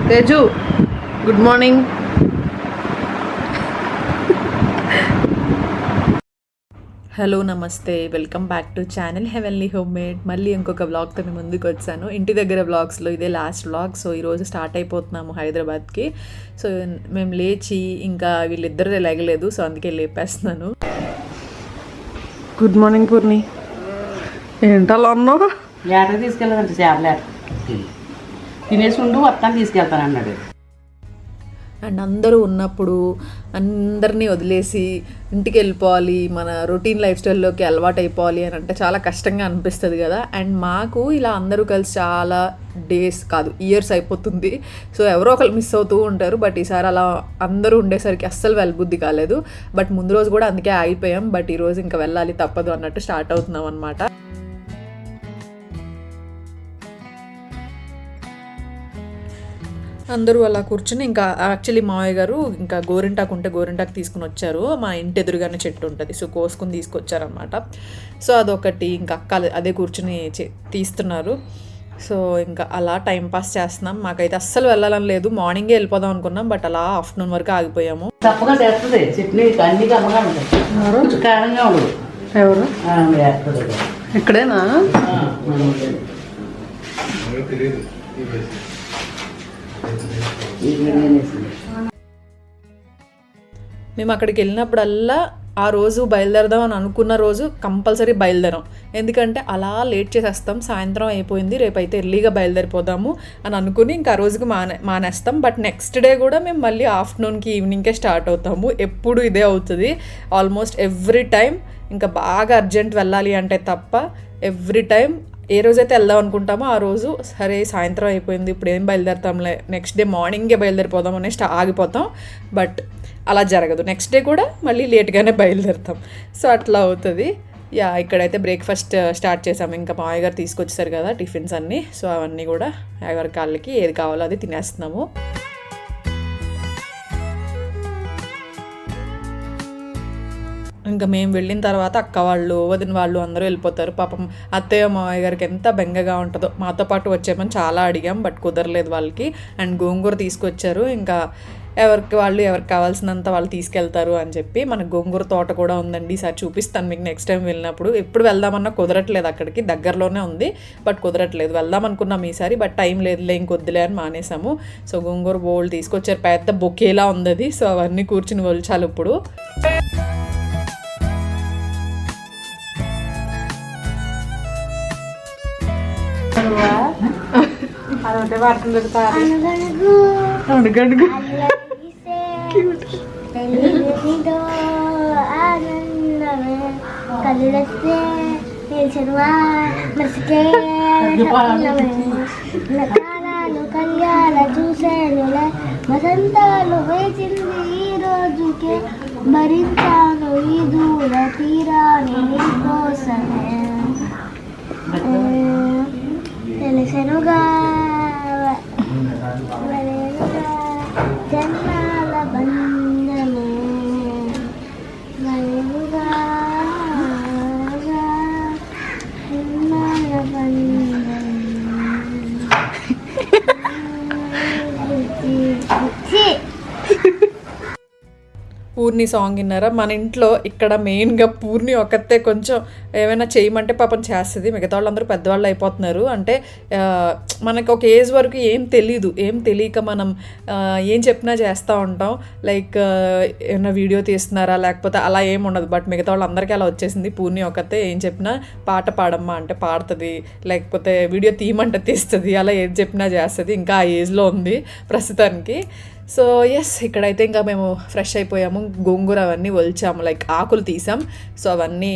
Teju good morning. Hello నమస్తే, welcome back to channel heavenly home made. మళ్ళీ ఇంకొక వ్లాగ్తో మేము ముందుకు వచ్చాను. ఇంటి దగ్గర వ్లాగ్స్లో ఇదే లాస్ట్ వ్లాగ్. సో ఈరోజు స్టార్ట్ అయిపోతున్నాము హైదరాబాద్కి. సో మేము లేచి ఇంకా వీళ్ళిద్దరూ లేగలేదు, సో అందుకే లేపేస్తున్నాను. Good morning Purni. ఏంటలా అన్నావు? లేటర్ తీసుకెళ్ళదంట, చేపలేట తినేసి ఉండు వస్తాను తీసుకెళ్తాను అన్నాడు. అండ్ అందరూ ఉన్నప్పుడు అందరినీ వదిలేసి ఇంటికి వెళ్ళిపోవాలి, మన రొటీన్ లైఫ్ స్టైల్లోకి అలవాటు అయిపోవాలి అని అంటే చాలా కష్టంగా అనిపిస్తుంది కదా. అండ్ మాకు ఇలా అందరూ కలిసి చాలా డేస్ కాదు ఇయర్స్ అయిపోతుంది. సో ఎవరో ఒకరు మిస్ అవుతూ ఉంటారు. బట్ ఈసారి అలా అందరూ ఉండేసరికి అస్సలు వెళ్ళబుద్ధి కాలేదు. బట్ ముందు రోజు కూడా అందుకే ఆగిపోయాం. బట్ ఈరోజు ఇంకా వెళ్ళాలి తప్పదు అన్నట్టు స్టార్ట్ అవుతున్నాం అనమాట. అందరూ అలా కూర్చుని ఇంకా యాక్చువల్లీ మావయ్య గారు ఇంకా గోరింటాకు ఉంటే గోరింటాకు తీసుకుని వచ్చారు. మా ఇంటి ఎదురుగానే చెట్టు ఉంటుంది, సో కోసుకుని తీసుకొచ్చారనమాట. సో అదొకటి ఇంకా అక్క అదే కూర్చుని తీస్తున్నారు. సో ఇంకా అలా టైంపాస్ చేస్తున్నాం. మాకైతే అస్సలు వెళ్ళాలని లేదు, మార్నింగే వెళ్ళిపోదాం అనుకున్నాం. బట్ అలా ఆఫ్టర్నూన్ వరకు ఆగిపోయాము. తప్పగా చేస్తుంది చట్నీ, అన్ని కమ్మగా ఉంటుంది, కారంగా ఉండదు. ఎవరు ఇక్కడేనా? మేము అక్కడికి వెళ్ళినప్పుడల్లా ఆ రోజు బయలుదేరదాం అని అనుకున్న రోజు కంపల్సరీ బయలుదేరాం. ఎందుకంటే అలా లేట్ చేసేస్తాం, సాయంత్రం అయిపోయింది, రేపైతే ఎర్లీగా బయలుదేరిపోదాము అని అనుకుని ఇంకా ఆ రోజుకి మానేస్తాం. బట్ నెక్స్ట్ డే కూడా మేము మళ్ళీ ఆఫ్టర్నూన్కి ఈవినింగ్కే స్టార్ట్ అవుతాము. ఎప్పుడు ఇదే అవుతుంది ఆల్మోస్ట్ ఎవ్రీ టైం. ఇంకా బాగా అర్జెంట్ వెళ్ళాలి అంటే తప్ప ఎవ్రీ టైం ఏ రోజైతే వెళ్దాం అనుకుంటామో ఆ రోజు సరే సాయంత్రం అయిపోయింది, ఇప్పుడు ఏం బయలుదేరుతాంలే, నెక్స్ట్ డే మార్నింగే బయలుదేరిపోదాం అనేసి ఆగిపోతాం. బట్ అలా జరగదు, నెక్స్ట్ డే కూడా మళ్ళీ లేట్గానే బయలుదేరుతాం. సో అట్లా అవుతుంది. ఇక్కడైతే బ్రేక్ఫాస్ట్ స్టార్ట్ చేసాము. ఇంకా మావయ్య గారు తీసుకొచ్చేసారు కదా టిఫిన్స్ అన్నీ. సో అవన్నీ కూడా ఎవరి కాళ్ళకి ఏది కావాలో అది తినేస్తున్నాము. ఇంకా మేము వెళ్ళిన తర్వాత అక్క వాళ్ళు వదిన వాళ్ళు అందరూ వెళ్ళిపోతారు. పాపం అత్తయ్య మావయ్య గారికి ఎంత బెంగగా ఉంటుందో. మాతో పాటు వచ్చేమని చాలా అడిగాం, బట్ కుదరలేదు వాళ్ళకి. అండ్ గోంగూర తీసుకొచ్చారు. ఇంకా ఎవరికి కావాల్సినంత వాళ్ళు తీసుకెళ్తారు అని చెప్పి. మనకు గోంగూర తోట కూడా ఉందండి, ఈసారి చూపిస్తాను మీకు నెక్స్ట్ టైం వెళ్ళినప్పుడు. ఎప్పుడు వెళ్దామన్నా కుదరట్లేదు, అక్కడికి దగ్గరలోనే ఉంది బట్ కుదరట్లేదు. వెళ్దాం అనుకున్నాం ఈసారి, బట్ టైం లేదులే ఇంకొద్దులే అని మానేసాము. సో గోంగూర బోల్ తీసుకొచ్చారు, పెద్ద బొకేలా ఉంది అది. సో అవన్నీ కూర్చుని ఒలిచాలి ఇప్పుడు. వసంతాలు వేచింది ఈ రోజుకే, భరించాను ఈ దూర తీరాని కోసమే. తెలిసెనుగా జన్మాల బంధమే, మనుగా జన్మాల బంధమే. పూర్ణి సాంగ్ విన్నారా? మన ఇంట్లో ఇక్కడ మెయిన్గా పూర్ణి ఒకతే కొంచెం ఏమైనా చేయమంటే పాపం చేస్తుంది. మిగతా వాళ్ళందరూ పెద్దవాళ్ళు అయిపోతున్నారు. అంటే మనకు ఒక ఏజ్ వరకు ఏం తెలియక మనం ఏం చెప్పినా చేస్తూ ఉంటాం. లైక్ ఏమైనా వీడియో తీస్తున్నారా లేకపోతే అలా ఏం ఉండదు. బట్ మిగతా వాళ్ళందరికీ అలా వచ్చేసింది. పూర్ణి ఒకతే ఏం చెప్పినా పాట పాడమ్మా అంటే పాడుతుంది, లేకపోతే వీడియో తీయమంటే తీస్తుంది. అలా ఏది చెప్పినా చేస్తుంది. ఇంకా ఆ ఏజ్లో ఉంది ప్రస్తుతానికి. సో ఇక్కడైతే ఇంకా మేము ఫ్రెష్ అయిపోయాము. గోంగూర అవన్నీ ఒలిచాము, లైక్ ఆకులు తీసాం. సో అవన్నీ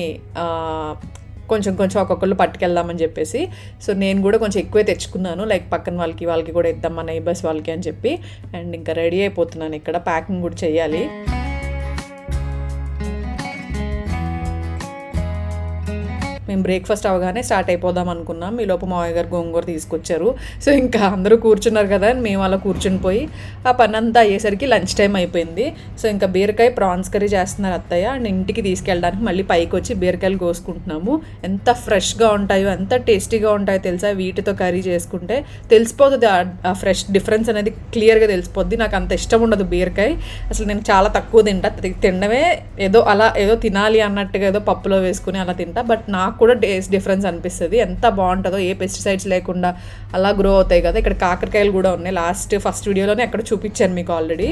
కొంచెం ఒక్కొక్కళ్ళు పట్టుకెళ్దామని చెప్పేసి. సో నేను కూడా కొంచెం ఎక్కువే తెచ్చుకున్నాను, లైక్ పక్కన వాళ్ళకి కూడా ఇద్దాం, మా నైబర్స్ వాళ్ళకి అని చెప్పి. అండ్ ఇంకా రెడీ అయిపోతున్నాను, ఇక్కడ ప్యాకింగ్ కూడా చేయాలి. మేము బ్రేక్ఫాస్ట్ అవగానే స్టార్ట్ అయిపోదాం అనుకున్నాం. ఈలోపు మావయ్య గారు గోంగూర తీసుకొచ్చారు. సో ఇంకా అందరూ కూర్చున్నారు కదా అని మేము అలా కూర్చుని పోయి ఆ పని అంతా అయ్యేసరికి లంచ్ టైం అయిపోయింది. సో ఇంకా బీరకాయ ప్రాన్స్ కర్రీ చేస్తున్నారు అత్తయ్య. అండ్ ఇంటికి తీసుకెళ్ళడానికి మళ్ళీ పైకి వచ్చి బీరకాయలు కోసుకుంటున్నాము. ఎంత ఫ్రెష్గా ఉంటాయో, ఎంత టేస్టీగా ఉంటాయో తెలుసా. వీటితో కర్రీ చేసుకుంటే తెలిసిపోతుంది ఆ ఫ్రెష్ డిఫరెన్స్ అనేది క్లియర్గా తెలిసిపోద్ది. నాకు అంత ఇష్టం ఉండదు బీరకాయ, అసలు నేను చాలా తక్కువ తినడమే ఏదో అలా ఏదో తినాలి అన్నట్టుగా ఏదో పప్పులో వేసుకుని అలా తింటా. బట్ నాకు కూడా టేస్ట్ డిఫరెన్స్ అనిపిస్తుంది. ఎంత బాగుంటుందో, ఏ పెస్టిసైడ్స్ లేకుండా అలా గ్రో అవుతాయి కదా. ఇక్కడ కాకరకాయలు కూడా ఉన్నాయి. ఫస్ట్ వీడియోలోనే ఎక్కడ చూపించాను మీకు ఆల్రెడీ.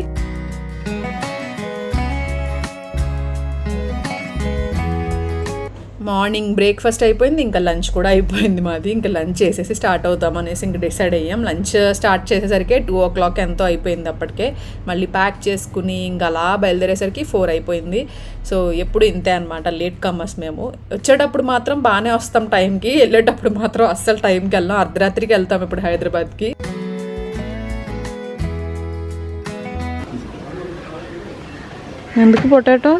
మార్నింగ్ బ్రేక్ఫాస్ట్ అయిపోయింది, ఇంకా లంచ్ కూడా అయిపోయింది మాది. ఇంకా లంచ్ చేసేసి స్టార్ట్ అవుతాం అనేసి ఇంకా డిసైడ్ అయ్యాం. లంచ్ స్టార్ట్ చేసేసరికి 2 o'clock ఎంతో అయిపోయింది. అప్పటికే మళ్ళీ ప్యాక్ చేసుకుని ఇంకా అలా బయలుదేరేసరికి 4 అయిపోయింది. సో ఎప్పుడు ఇంతే అనమాట, లేట్ కమ్మర్స్ మేము. వచ్చేటప్పుడు మాత్రం బాగానే వస్తాం టైంకి, వెళ్ళేటప్పుడు మాత్రం అస్సలు టైంకి వెళ్ళాం. అర్ధరాత్రికి వెళ్తాం ఇప్పుడు హైదరాబాద్కి. ఎందుకు పొటాటో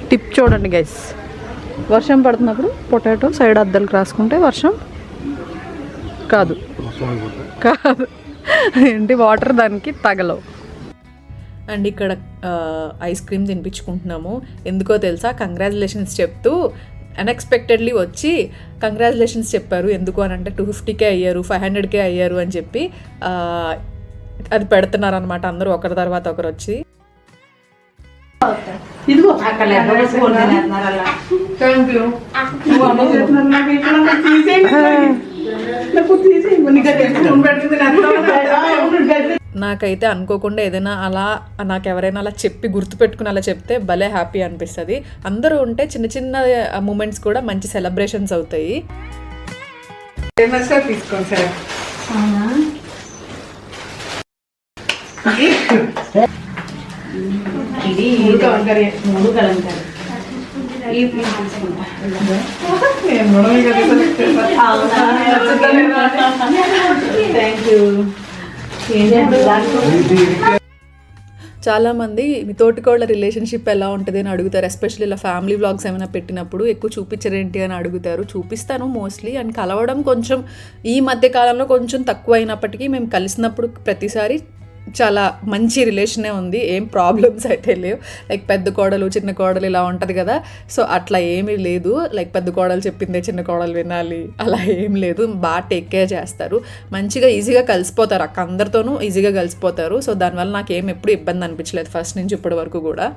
టిప్ చూడండి గైస్, వర్షం పడుతున్నప్పుడు పొటాటో సైడ్ అద్దలకు రాసుకుంటే వర్షం కాదు ఏంటి వాటర్ దానికి తగలవు. అండ్ ఇక్కడ ఐస్ క్రీమ్ తినిపించుకుంటున్నాము. ఎందుకో తెలుసా, కంగ్రాచులేషన్స్ చెప్తూ అన్ఎక్స్పెక్టెడ్లీ వచ్చి కంగ్రాచులేషన్స్ చెప్పారు. ఎందుకు అని అంటే 250K అయ్యారు, 500K అయ్యారు అని చెప్పి అది పెడుతున్నారు అనమాట. అందరూ ఒకరి తర్వాత ఒకరు వచ్చి ఇదిగో అక్కడ నాకైతే అనుకోకుండా ఏదైనా అలా నాకు ఎవరైనా అలా చెప్పి గుర్తుపెట్టుకుని అలా చెప్తే భలే హ్యాపీ అనిపిస్తుంది. అందరూ ఉంటే చిన్న చిన్న మూమెంట్స్ కూడా మంచి సెలబ్రేషన్స్ అవుతాయి. తీసుకోండి సార్. ఇది 3 కలంకారీ థ్యాంక్ యూ. చాలామంది మీ తోటికోళ్ళ రిలేషన్షిప్ ఎలా ఉంటుంది అని అడుగుతారు. ఎస్పెషల్లీ ఇలా ఫ్యామిలీ వ్లాగ్స్ ఏమైనా పెట్టినప్పుడు ఎక్కువ చూపించరేంటి అని అడుగుతారు. చూపిస్తాను మోస్ట్లీ. అండ్ కలవడం కొంచెం ఈ మధ్య కాలంలో కొంచెం తక్కువ అయినప్పటికీ మేము కలిసినప్పుడు ప్రతిసారి చాలా మంచి రిలేషనే ఉంది. ఏం ప్రాబ్లమ్స్ అయితే లేవు. లైక్ పెద్ద కోడలు చిన్న కోడలు ఇలా ఉంటుంది కదా, సో అట్లా ఏమీ లేదు. లైక్ పెద్ద కోడలు చెప్పిందే చిన్న కోడలు వినాలి అలా ఏం లేదు. బాగా టేక్ కేర్ చేస్తారు, మంచిగా ఈజీగా కలిసిపోతారు. అక్క అందరితోనూ ఈజీగా కలిసిపోతారు. సో దానివల్ల నాకేం ఎప్పుడు ఇబ్బంది అనిపించలేదు ఫస్ట్ నుంచి ఇప్పటి వరకు కూడా.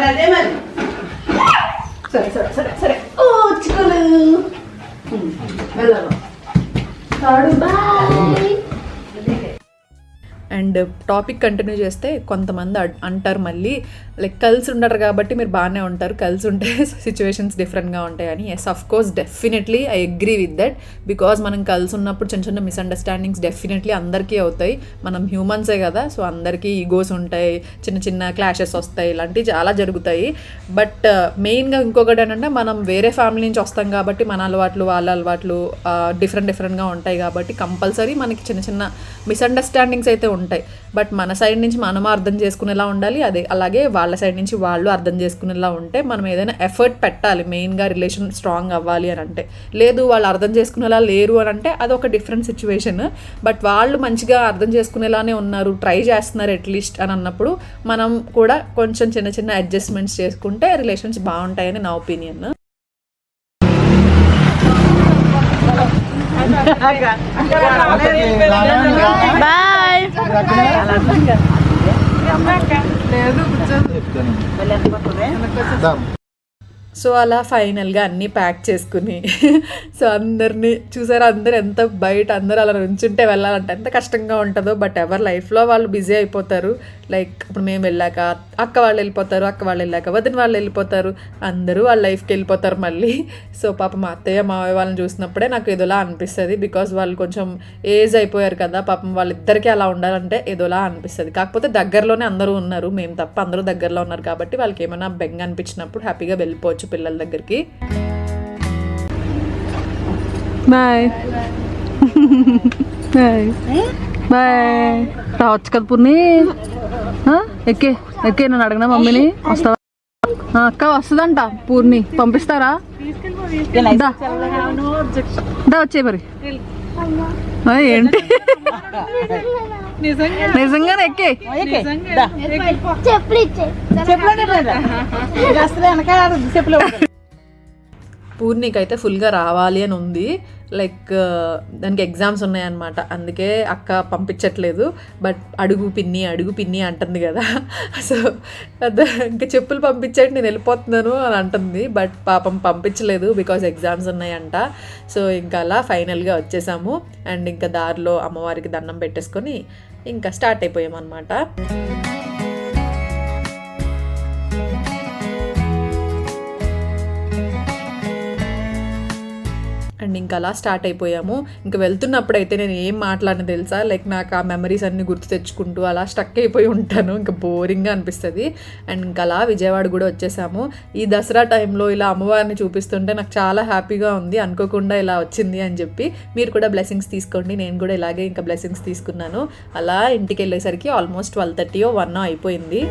అదే మరి సరే సరే సరే సరే చిక్కులు వెళ్ళాను. అండ్ టాపిక్ కంటిన్యూ చేస్తే కొంతమంది అంటారు మళ్ళీ లైక్ కలిసి ఉండరు కాబట్టి మీరు బాగానే ఉంటారు, కలిసి ఉంటే సిచ్యువేషన్స్ డిఫరెంట్గా ఉంటాయని. Yes of course definitely I agree with that. Because మనం కలిసి ఉన్నప్పుడు చిన్న చిన్న మిస్అండర్స్టాండింగ్స్ డెఫినెట్లీ అందరికీ అవుతాయి. మనం హ్యూమన్సే కదా, సో అందరికీ ఈగోస్ ఉంటాయి, చిన్న చిన్న క్లాషెస్ వస్తాయి, ఇలాంటివి చాలా జరుగుతాయి. బట్ మెయిన్గా ఇంకొకటి ఏంటంటే మనం వేరే ఫ్యామిలీ నుంచి వస్తాం కాబట్టి మన అలవాట్లు వాళ్ళ అలవాట్లు డిఫరెంట్గా ఉంటాయి కాబట్టి కంపల్సరీ మనకి చిన్న చిన్న మిస్అండర్స్టాండింగ్స్ అయితే ఉంటాయి. బట్ మన సైడ్ నుంచి మనం అర్థం చేసుకునేలా ఉండాలి, అదే అలాగే వాళ్ళ సైడ్ నుంచి వాళ్ళు అర్థం చేసుకునేలా ఉంటే మనం ఏదైనా ఎఫర్ట్ పెట్టాలి మెయిన్గా రిలేషన్ స్ట్రాంగ్ అవ్వాలి అని అంటే. లేదు వాళ్ళు అర్థం చేసుకునేలా లేరు అని అంటే అదొక డిఫరెంట్ సిచ్యువేషన్. బట్ వాళ్ళు మంచిగా అర్థం చేసుకునేలానే ఉన్నారు, ట్రై చేస్తున్నారు అట్లీస్ట్ అని అన్నప్పుడు మనం కూడా కొంచెం చిన్న చిన్న అడ్జస్ట్మెంట్స్ చేసుకుంటే రిలేషన్స్ బాగుంటాయని నా ఒపీనియన్. బాయ్. సో అలా ఫైనల్గా అన్నీ ప్యాక్ చేసుకుని సో అందరినీ చూసారా, అందరు ఎంత బయట అందరూ అలా నుంచుంటే వెళ్ళాలంటే ఎంత కష్టంగా ఉంటుందో. బట్ ఎవరి లైఫ్లో వాళ్ళు బిజీ అయిపోతారు. లైక్ ఇప్పుడు మేము వెళ్ళాక అక్క వాళ్ళు వెళ్ళిపోతారు, అక్క వాళ్ళు వెళ్ళాక వదిన వాళ్ళు వెళ్ళిపోతారు, అందరూ వాళ్ళ లైఫ్కి వెళ్ళిపోతారు మళ్ళీ. సో పాప మా అత్తయ్య మావయ్య వాళ్ళని చూసినప్పుడే నాకు ఏదోలా అనిపిస్తుంది. బికాజ్ వాళ్ళు కొంచెం ఏజ్ అయిపోయారు కదా, పాపం వాళ్ళిద్దరికీ అలా ఉండాలంటే ఏదోలా అనిపిస్తుంది. కాకపోతే దగ్గరలోనే అందరూ ఉన్నారు, మేము తప్ప అందరూ దగ్గరలో ఉన్నారు కాబట్టి వాళ్ళకి ఏమైనా బెంగ అనిపించినప్పుడు హ్యాపీగా వెళ్ళిపోవచ్చు పిల్లల దగ్గరికి. Bye bye bye. రావచ్చు కదా పూర్ణి. ఎక్కే నన్ను అడగనా మమ్మీని వస్తావా? అక్క వస్తుందంట పూర్ణి, పంపిస్తారా? వచ్చే మరి. ఏంటి నిజంగానే ఎక్కే పూర్ణికైతే ఫుల్గా రావాలి అని ఉంది. లైక్ దానికి ఎగ్జామ్స్ ఉన్నాయన్నమాట, అందుకే అక్క పంపించట్లేదు. బట్ అడుగు పిన్ని అంటుంది కదా. సో ఇంకా చెప్పులు పంపించండి నేను వెళ్ళిపోతున్నాను అని అంటుంది. బట్ పాపం పంపించలేదు బికాజ్ ఎగ్జామ్స్ ఉన్నాయంట. సో ఇంకా అలా ఫైనల్గా వచ్చేసాము. అండ్ ఇంకా దారిలో అమ్మవారికి దండం పెట్టేసుకొని ఇంకా స్టార్ట్ అయిపోయామన్నమాట. అండ్ ఇంకా అలా స్టార్ట్ అయిపోయాము. ఇంకా వెళ్తున్నప్పుడైతే నేను ఏం మాట్లాడిన తెలుసా, లైక్ నాకు ఆ మెమరీస్ అన్నీ గుర్తు తెచ్చుకుంటూ అలా స్టక్ అయిపోయి ఉంటాను. ఇంకా బోరింగ్గా అనిపిస్తుంది. అండ్ ఇంకా అలా విజయవాడ కూడా వచ్చేసాము. ఈ దసరా టైంలో ఇలా అమ్మవారిని చూపిస్తుంటే నాకు చాలా హ్యాపీగా ఉంది. అనుకోకుండా ఇలా వచ్చింది అని చెప్పి మీరు కూడా బ్లెస్సింగ్స్ తీసుకోండి. నేను కూడా ఇలాగే ఇంకా బ్లెస్సింగ్స్ తీసుకున్నాను. అలా ఇంటికి వెళ్ళేసరికి ఆల్మోస్ట్ 12:30 1 అయిపోయింది.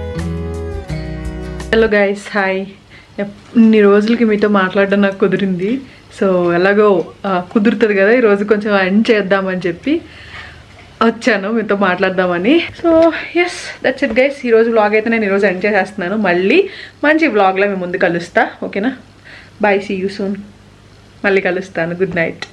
Hello guys, hi. ఇన్ని రోజులకి మీతో మాట్లాడడం నాకు కుదిరింది. సో ఎలాగో కుదురుతుంది కదా, ఈరోజు కొంచెం ఎండ్ చేద్దామని చెప్పి వచ్చాను మీతో మాట్లాడదామని. So yes, that's it guys. ఈరోజు వ్లాగ్ అయితే నేను ఈరోజు ఎండ్ చేసేస్తున్నాను. మళ్ళీ మంచి వ్లాగ్లో మేము ముందు కలుస్తా. ఓకేనా? Bye, see you soon. మళ్ళీ కలుస్తాను. Good night.